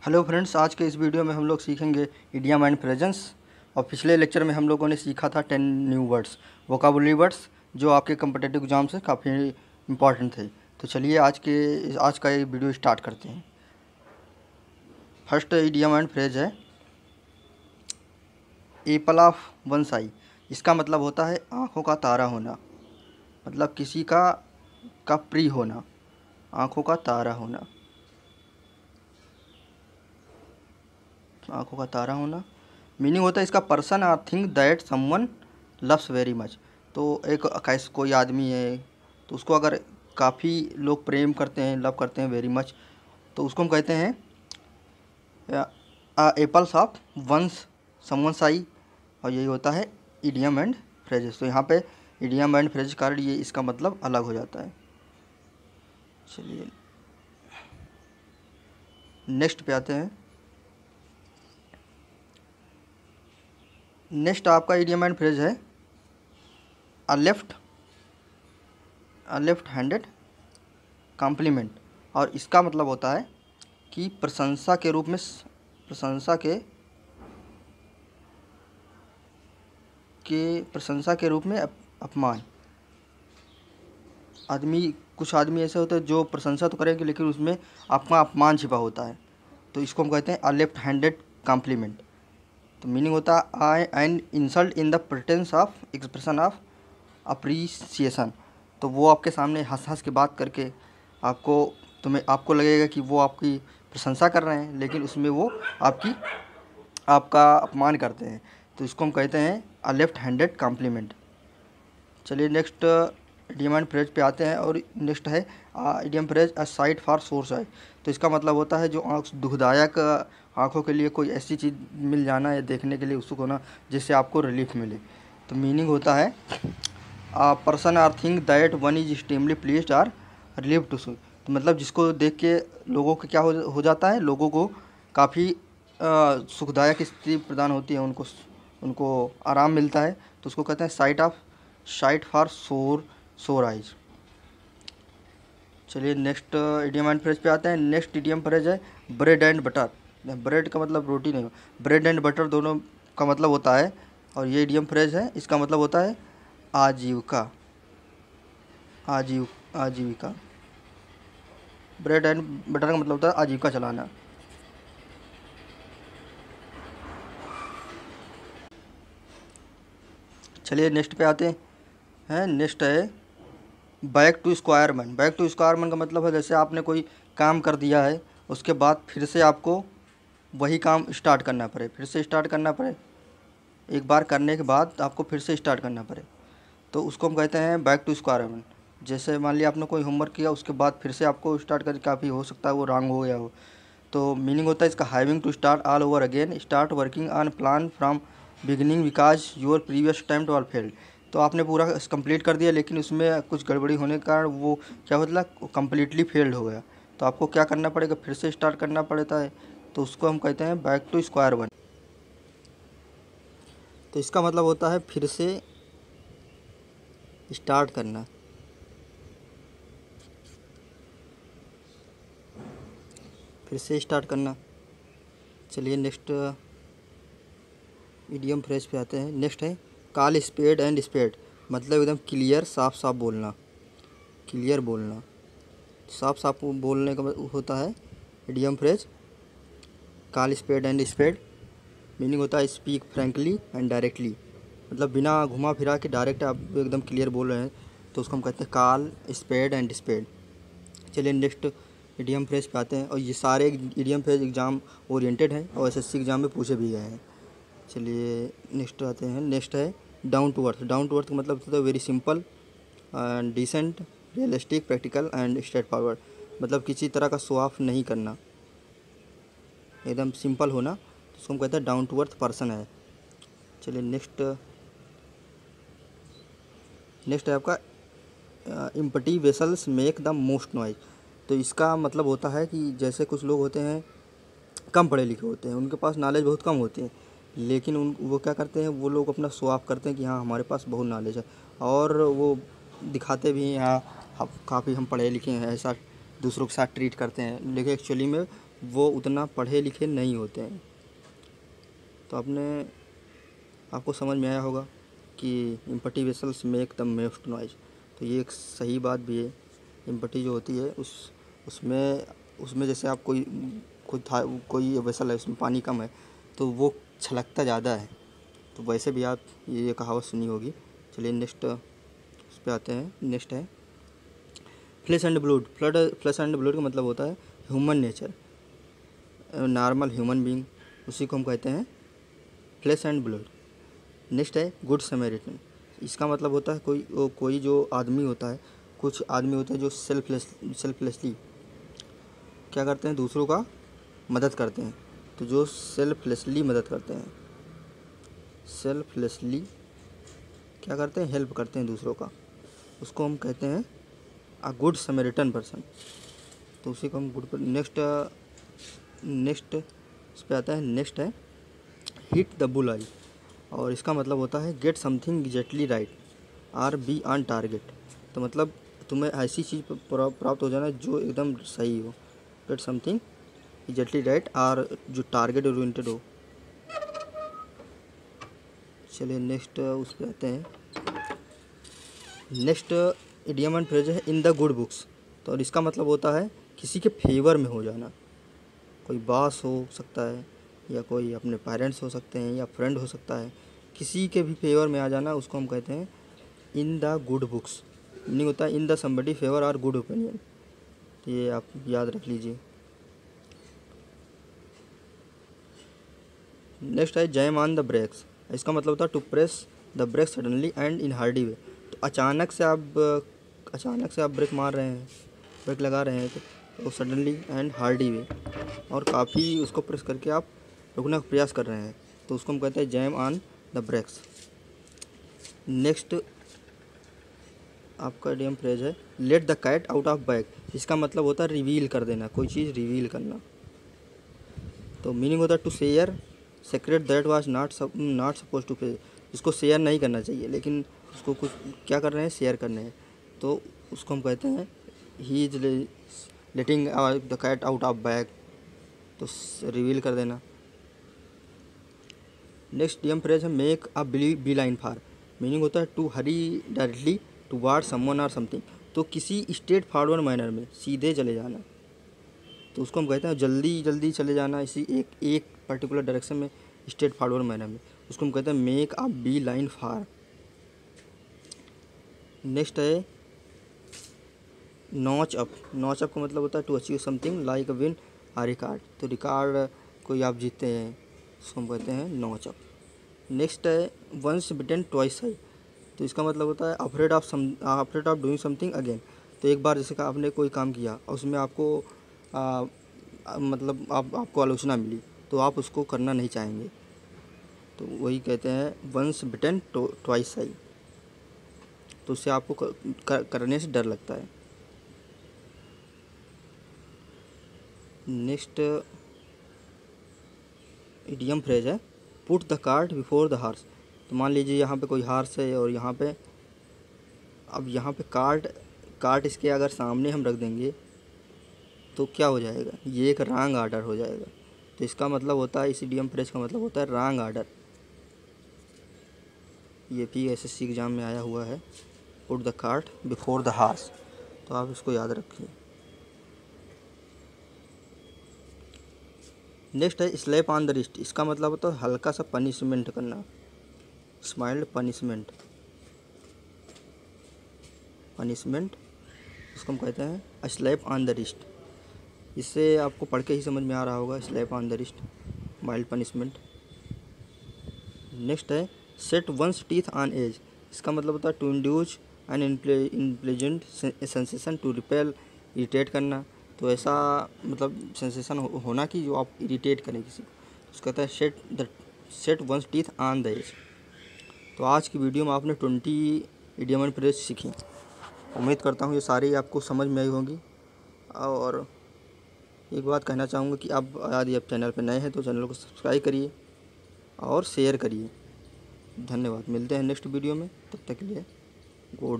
Hello friends, आज के इस वीडियो में हम लोग सीखेंगे इडियम एंड फ्रेजेंस। और पिछले लेक्चर में हम लोगों ने सीखा था 10 न्यू वर्ड्स, वोकाबुलरी वर्ड्स, जो आपके कम्पिटिटिव एग्जाम से काफ़ी इंपॉर्टेंट थे। तो चलिए आज का ये वीडियो स्टार्ट करते हैं। फर्स्ट इडियम एंड फ्रेज है एपल ऑफ वन आई। इसका मतलब होता है आँखों का तारा होना, मतलब किसी का प्रिय होना, आँखों का तारा होना, आँखों का तारा होना। मीनिंग होता है इसका person or thing that someone loves very much. तो एक कैसे कोई आदमी है तो उसको अगर काफ़ी लोग प्रेम करते हैं, लव करते हैं वेरी मच, तो उसको हम कहते हैं एपल्स ऑफ वंस समवंस आई। और यही होता है इडियम एंड फ्रेजेस। तो यहाँ पे इडियम एंड फ्रेज कारण ये इसका मतलब अलग हो जाता है। चलिए नेक्स्ट पे आते हैं। नेक्स्ट आपका इडियम एंड फ्रेज है अ लेफ्ट हैंडेड कॉम्प्लीमेंट। और इसका मतलब होता है कि प्रशंसा के रूप में अपमान। कुछ आदमी ऐसे होते हैं जो प्रशंसा तो करेंगे लेकिन उसमें आपका अपमान छिपा होता है, तो इसको हम कहते हैं अ लेफ्ट हैंडेड कॉम्प्लीमेंट। तो मीनिंग होता है I and insult in the pretence of expression of appreciation. तो वो आपके सामने हंस हंस के बात करके आपको लगेगा कि वो आपकी प्रशंसा कर रहे हैं, लेकिन उसमें वो आपका अपमान करते हैं। तो इसको हम कहते हैं अ लेफ्ट हैंडेड कॉम्प्लीमेंट। चलिए नेक्स्ट इडियम एंड फ्रेज पे आते हैं। और नेक्स्ट है idiom phrase a site for source I. तो इसका मतलब होता है जो दुखदायक आँखों के लिए कोई ऐसी चीज़ मिल जाना या देखने के लिए उत्सुक होना जिससे आपको रिलीफ मिले। तो मीनिंग होता है person or thing that one is extremely pleased or relieved to see. तो मतलब जिसको देख के लोगों को क्या हो जाता है, लोगों को काफ़ी सुखदायक स्थिति प्रदान होती है, उनको आराम मिलता है। तो उसको कहते हैं साइट फॉर सोर आइज। चलिए नेक्स्ट इडियम एंड फ्रेज पे आते हैं। नेक्स्ट इडियम फ्रेज है ब्रेड एंड बटर। ब्रेड का मतलब रोटी नहीं, ब्रेड एंड बटर दोनों का मतलब होता है। और ये इडियम फ्रेज है, इसका मतलब होता है आजीविका। आजीविका। ब्रेड एंड बटर का मतलब होता है आजीविका चलाना। चलिए नेक्स्ट पे आते हैं। नेक्स्ट है back to square one. Back to square one का मतलब है जैसे आपने कोई काम कर दिया है, उसके बाद फिर से आपको वही काम स्टार्ट करना पड़े, एक बार करने के बाद आपको फिर से स्टार्ट करना पड़े, तो उसको हम कहते हैं बैक टू स्क्वायर वन। जैसे मान लिया आपने कोई होमवर्क किया, उसके बाद फिर से आपको स्टार्ट करके काफ़ी हो सकता है वो रॉन्ग हो गया हो। तो मीनिंग होता है इसका having to start all over again, start working on plan from beginning because your previous attempt all failed. तो आपने पूरा कंप्लीट कर दिया लेकिन उसमें कुछ गड़बड़ी होने के कारण वो क्या होता है, कम्प्लीटली फेल्ड हो गया। तो आपको क्या करना पड़ेगा, फिर से स्टार्ट करना पड़ता है। तो उसको हम कहते हैं बैक टू स्क्वायर वन। तो इसका मतलब होता है फिर से स्टार्ट करना, चलिए नेक्स्ट इडियम फ्रेज पे आते हैं। नेक्स्ट है कॉल स्पेड एंड स्पेड। मतलब एकदम क्लियर, साफ बोलना, साफ बोलने का होता है idiom phrase call spade and spade. Meaning होता है स्पीक फ्रैंकली एंड डायरेक्टली। मतलब बिना घुमा फिरा के डायरेक्ट आप एकदम क्लियर बोल रहे हैं, तो उसको हम कहते हैं कॉल स्पेड एंड स्पेड। चलिए नेक्स्ट इडियम फ्रेज पे आते हैं। और ये सारे इडियम फ्रेज एग्ज़ाम ओरिएंटेड हैं और एसएससी एग्ज़ाम में पूछे भी गए हैं। चलिए नेक्स्ट आते हैं। नेक्स्ट है down to earth. Down to earth का मतलब होता है very simple and decent, realistic, practical and straightforward. मतलब किसी तरह का शो ऑफ नहीं करना, एकदम सिंपल होना, तो उसको हम कहते हैं डाउन टू अर्थ पर्सन है। चलिए नेक्स्ट है आपका empty vessels make the most noise. तो इसका मतलब होता है कि जैसे कुछ लोग होते हैं कम पढ़े लिखे होते हैं, उनके पास नॉलेज बहुत कम होती है, लेकिन वो क्या करते हैं, वो लोग अपना शो ऑफ करते हैं कि हाँ हमारे पास बहुत नॉलेज है, और वो दिखाते भी हैं हाँ काफ़ी हम पढ़े लिखे हैं, ऐसा दूसरों के साथ ट्रीट करते हैं, लेकिन एक्चुअली में वो उतना पढ़े लिखे नहीं होते हैं। तो आपको समझ में आया होगा कि empty vessels make the most noise. तो ये एक सही बात भी है। एम्पटी जो होती है उसमें जैसे आप कोई वेसल है, उसमें पानी कम है तो वो छलकता ज़्यादा है। तो वैसे भी आप ये कहावत सुनी होगी। चलिए नेक्स्ट उस पर आते हैं। नेक्स्ट है flesh and blood. Flesh and blood का मतलब होता है human nature, normal human being, उसी को हम कहते हैं फ्लेश एंड ब्लड। नेक्स्ट है गुड समैरिटन। इसका मतलब होता है कोई जो आदमी होता है, कुछ आदमी होते हैं जो सेल्फलेसली क्या करते हैं, दूसरों का मदद करते हैं। तो जो सेल्फलेसली मदद करते हैं, सेल्फलेसली क्या करते हैं, हेल्प करते हैं दूसरों का, उसको हम कहते हैं अ गुड समैरिटन पर्सन। तो उसी को हम गुड। नेक्स्ट इस पर आता है। नेक्स्ट है हिट द बुल आई, और इसका मतलब होता है get something exactly right R be on target. तो मतलब तुम्हें ऐसी चीज़ प्राप्त हो जाना जो एकदम सही हो, गेट समथिंग एग्जैक्टली राइट और जो टारगेट ओरिएंटेड हो। चलिए नेक्स्ट उस पर आते हैं। नेक्स्ट इडियम एंड फ्रेज है इन द गुड बुक्स। तो और इसका मतलब होता है किसी के फेवर में हो जाना। कोई बॉस हो सकता है, या कोई अपने पेरेंट्स हो सकते हैं, या फ्रेंड हो सकता है, किसी के भी फेवर में आ जाना, उसको हम कहते हैं in the good books. Meaning होता है इन द समबडी फेवर और गुड ओपिनियन। तो ये आप याद रख लीजिए। नेक्स्ट है जैम ऑन द ब्रेक्स। इसका मतलब होता है to press the brake suddenly and in hardy way. तो अचानक से आप ब्रेक मार रहे हैं, ब्रेक लगा रहे हैं, तो सडनली एंड हार्डी वे, और काफ़ी उसको प्रेस करके आप रुकने का प्रयास कर रहे हैं, तो उसको हम कहते हैं jam on the brakes. Next आपका इडियम फ्रेज है let the cat out of bag. इसका मतलब होता है रिवील कर देना, कोई चीज़ रिवील करना। तो मीनिंग होता है to share secret that was not suppose to pay. इसको शेयर नहीं करना चाहिए, लेकिन उसको कुछ क्या कर रहे हैं, शेयर करने हैं, तो उसको हम कहते हैं he is letting the cat out of bag. तो रिवील कर देना। नेक्स्ट इडियम फ्रेज है make a beeline for. Meaning होता है to hurry directly toward someone और समथिंग। तो किसी स्ट्रेट फॉरवर्ड मैनर में सीधे चले जाना, तो उसको हम कहते हैं जल्दी जल्दी चले जाना इसी एक पर्टिकुलर डायरेक्शन में, स्ट्रेट फॉरवर्ड मैनर में, उसको हम कहते हैं make a beeline for. Next है नॉच अप। नॉच अप का मतलब होता है to achieve something like a win a record. तो रिकॉर्ड कोई आप जीतते हैं, उसको हम कहते हैं नॉच अप। नेक्स्ट है वंस बिटन ट्वाइस आई। तो इसका मतलब होता है afraid of doing something again. तो एक बार जैसे कि आपने कोई काम किया और उसमें आपको मतलब आपको आलोचना मिली, तो आप उसको करना नहीं चाहेंगे, तो वही कहते हैं वंस बिटन ट्वाइस आई। तो उससे आपको करने से डर लगता है। नेक्स्ट इडियम फ्रेज है put the cart before the horse. तो मान लीजिए यहाँ पे कोई हार्स है और यहाँ पे कार्ट इसके अगर सामने हम रख देंगे तो क्या हो जाएगा, ये एक रॉन्ग आर्डर हो जाएगा। तो इसका मतलब होता है, इस इडियम फ्रेज का मतलब होता है रॉन्ग आर्डर। ये भी एसएससी एग्ज़ाम में आया हुआ है, put the cart before the horse. तो आप इसको याद रखिए। नेक्स्ट है स्लैप ऑन द रिस्ट। इसका मतलब होता है हल्का सा पनिशमेंट करना, स्माइल्ड पनिशमेंट। उसको हम कहते हैं स्लैप ऑन द रिस्ट। इससे आपको पढ़ के ही समझ में आ रहा होगा, slap on the wrist, mild punishment. Next है set one's teeth on edge. इसका मतलब होता है to induce an unpleasant sensation to repel, irritate करना। तो ऐसा मतलब सेंसेशन होना कि जो आप इरिटेट करें किसी को, उसका कहता है set one's teeth on the edge. तो आज की वीडियो में आपने 20 इडियम एंड फ्रेज सीखी। उम्मीद करता हूँ ये सारी आपको समझ में आई होंगी। और एक बात कहना चाहूँगा कि यदि आप चैनल पर नए हैं तो चैनल को सब्सक्राइब करिए और शेयर करिए। धन्यवाद। मिलते हैं नेक्स्ट वीडियो में, तब तक के लिए गुड।